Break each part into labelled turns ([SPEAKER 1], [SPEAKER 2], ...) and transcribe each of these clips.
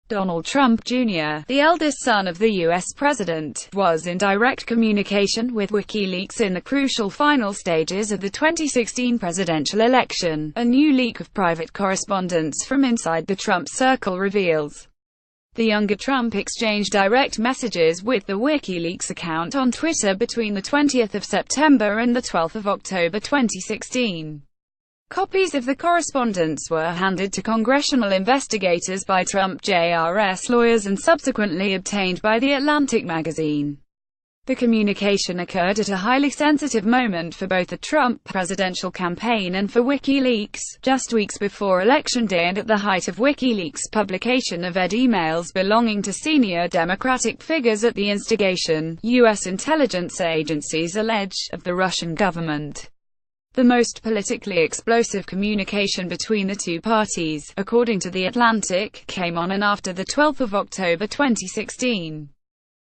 [SPEAKER 1] Donald Trump Jr., the eldest son of the U.S. president, was in direct communication with WikiLeaks in the crucial final stages of the 2016 presidential election. A new leak of private correspondence from inside the Trump circle reveals the younger Trump exchanged direct messages with the WikiLeaks account on Twitter between the 20th of September and the 12th of October 2016. Copies of the correspondence were handed to congressional investigators by Trump Jr.'s lawyers and subsequently obtained by The Atlantic magazine. The communication occurred at a highly sensitive moment for both the Trump presidential campaign and for WikiLeaks, just weeks before Election Day and at the height of WikiLeaks' publication of emails belonging to senior Democratic figures at the instigation, U.S. intelligence agencies allege, of the Russian government. The most politically explosive communication between the two parties, according to The Atlantic, came on and after the 12th of October 2016.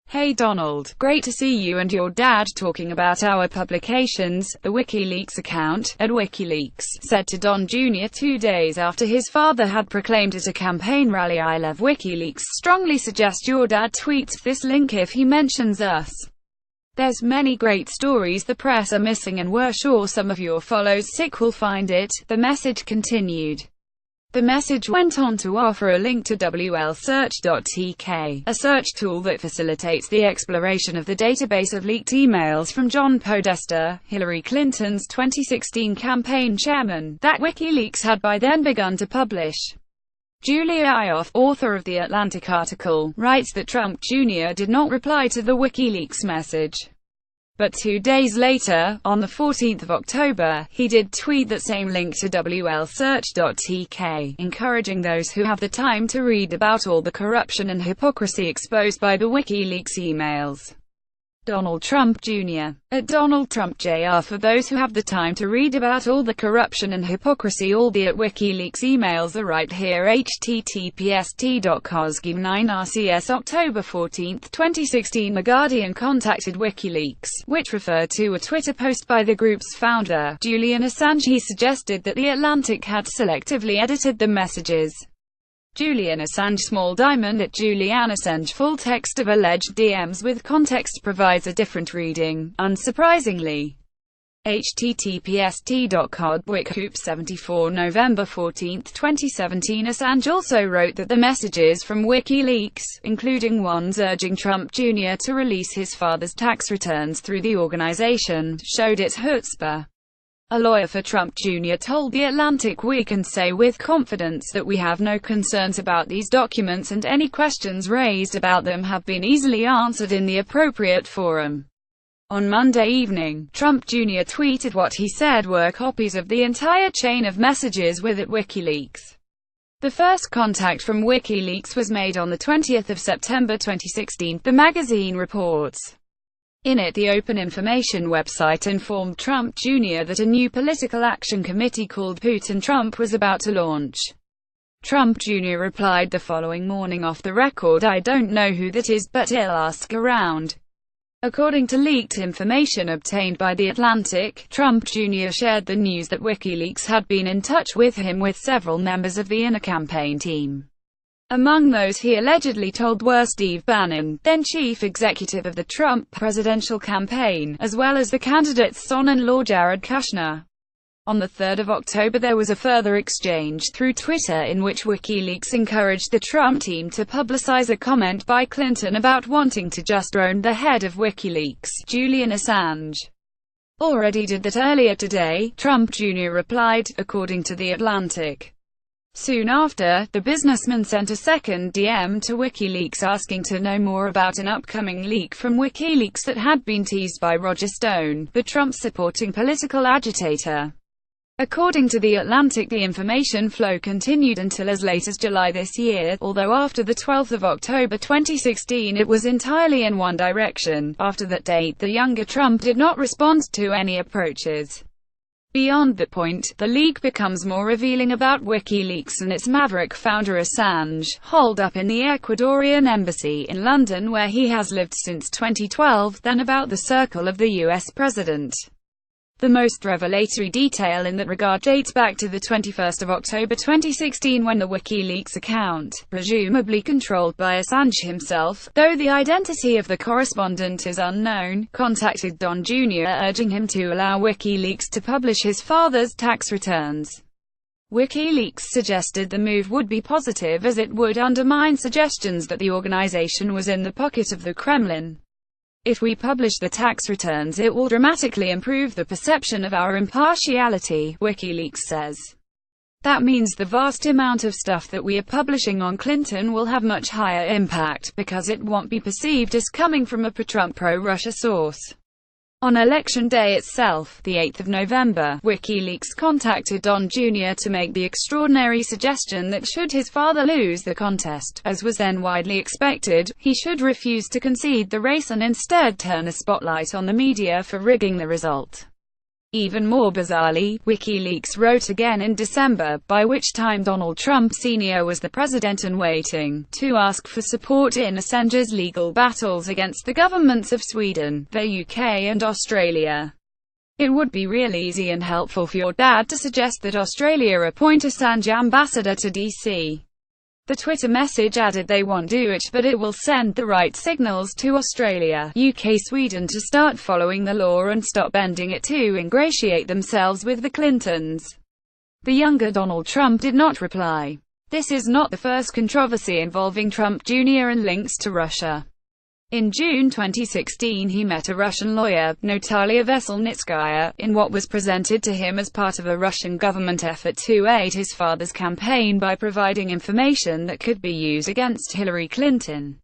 [SPEAKER 1] "Hey Donald, great to see you and your dad talking about our publications," the WikiLeaks account, at WikiLeaks, said to Don Jr. 2 days after his father had proclaimed at a campaign rally, "I love WikiLeaks, strongly suggest your dad tweets this link if he mentions us. There's many great stories the press are missing and we're sure some of your followers sick will find it," the message continued. The message went on to offer a link to WLSearch.tk, a search tool that facilitates the exploration of the database of leaked emails from John Podesta, Hillary Clinton's 2016 campaign chairman, that WikiLeaks had by then begun to publish. Julia Ioffe, author of the Atlantic article, writes that Trump Jr. did not reply to the WikiLeaks message. But 2 days later, on the 14th of October, he did tweet that same link to WLSearch.tk, encouraging those who have the time to read about all the corruption and hypocrisy exposed by the WikiLeaks emails. Donald Trump Jr. At Donald Trump Jr. For those who have the time to read about all the corruption and hypocrisy, all the WikiLeaks emails are right here. https://t.cosg9rcs October 14, 2016. The Guardian contacted WikiLeaks, which referred to a Twitter post by the group's founder, Julian Assange. He suggested that The Atlantic had selectively edited the messages. Julian Assange small diamond at Julian Assange full text of alleged DMs with context provides a different reading, unsurprisingly. https://t.codwikhoop74 November 14, 2017. Assange also wrote that the messages from WikiLeaks, including ones urging Trump Jr. to release his father's tax returns through the organization, showed its chutzpah. A lawyer for Trump Jr. told The Atlantic, "We can say with confidence that we have no concerns about these documents and any questions raised about them have been easily answered in the appropriate forum." On Monday evening, Trump Jr. tweeted what he said were copies of the entire chain of messages with at WikiLeaks. The first contact from WikiLeaks was made on the 20th of September 2016, the magazine reports. In it, the Open Information website informed Trump Jr. that a new political action committee called Putin-Trump was about to launch. Trump Jr. replied the following morning off the record, "I don't know who that is, but I'll ask around." According to leaked information obtained by The Atlantic, Trump Jr. shared the news that WikiLeaks had been in touch with him with several members of the inner campaign team. Among those he allegedly told were Steve Bannon, then chief executive of the Trump presidential campaign, as well as the candidate's son-in-law Jared Kushner. On the 3rd of October there was a further exchange through Twitter in which WikiLeaks encouraged the Trump team to publicize a comment by Clinton about wanting to just drone the head of WikiLeaks, Julian Assange. "Already did that earlier today," Trump Jr. replied, according to The Atlantic. Soon after, the businessman sent a second DM to WikiLeaks asking to know more about an upcoming leak from WikiLeaks that had been teased by Roger Stone, the Trump-supporting political agitator. According to The Atlantic, the information flow continued until as late as July this year, although after the 12th of October 2016 it was entirely in one direction. After that date, the younger Trump did not respond to any approaches. Beyond that point, the leak becomes more revealing about WikiLeaks and its maverick founder Assange, holed up in the Ecuadorian embassy in London where he has lived since 2012, than about the circle of the U.S. president. The most revelatory detail in that regard dates back to the 21st of October 2016 when the WikiLeaks account, presumably controlled by Assange himself, though the identity of the correspondent is unknown, contacted Don Jr. urging him to allow WikiLeaks to publish his father's tax returns. WikiLeaks suggested the move would be positive as it would undermine suggestions that the organization was in the pocket of the Kremlin. If we publish the tax returns, it will dramatically improve the perception of our impartiality, WikiLeaks says. That means the vast amount of stuff that we are publishing on Clinton will have much higher impact, because it won't be perceived as coming from a pro-Trump, pro-Russia source. On Election Day itself, the 8th of November, WikiLeaks contacted Don Jr. to make the extraordinary suggestion that should his father lose the contest, as was then widely expected, he should refuse to concede the race and instead turn a spotlight on the media for rigging the result. Even more bizarrely, WikiLeaks wrote again in December, by which time Donald Trump Sr. was the president and waiting, to ask for support in Assange's legal battles against the governments of Sweden, the UK and Australia. It would be real easy and helpful for your dad to suggest that Australia appoint Assange ambassador to DC. The Twitter message added they won't do it, but it will send the right signals to Australia, UK, Sweden to start following the law and stop bending it to ingratiate themselves with the Clintons. The younger Donald Trump did not reply. This is not the first controversy involving Trump Jr. and links to Russia. In June 2016 he met a Russian lawyer, Natalia Veselnitskaya, in what was presented to him as part of a Russian government effort to aid his father's campaign by providing information that could be used against Hillary Clinton.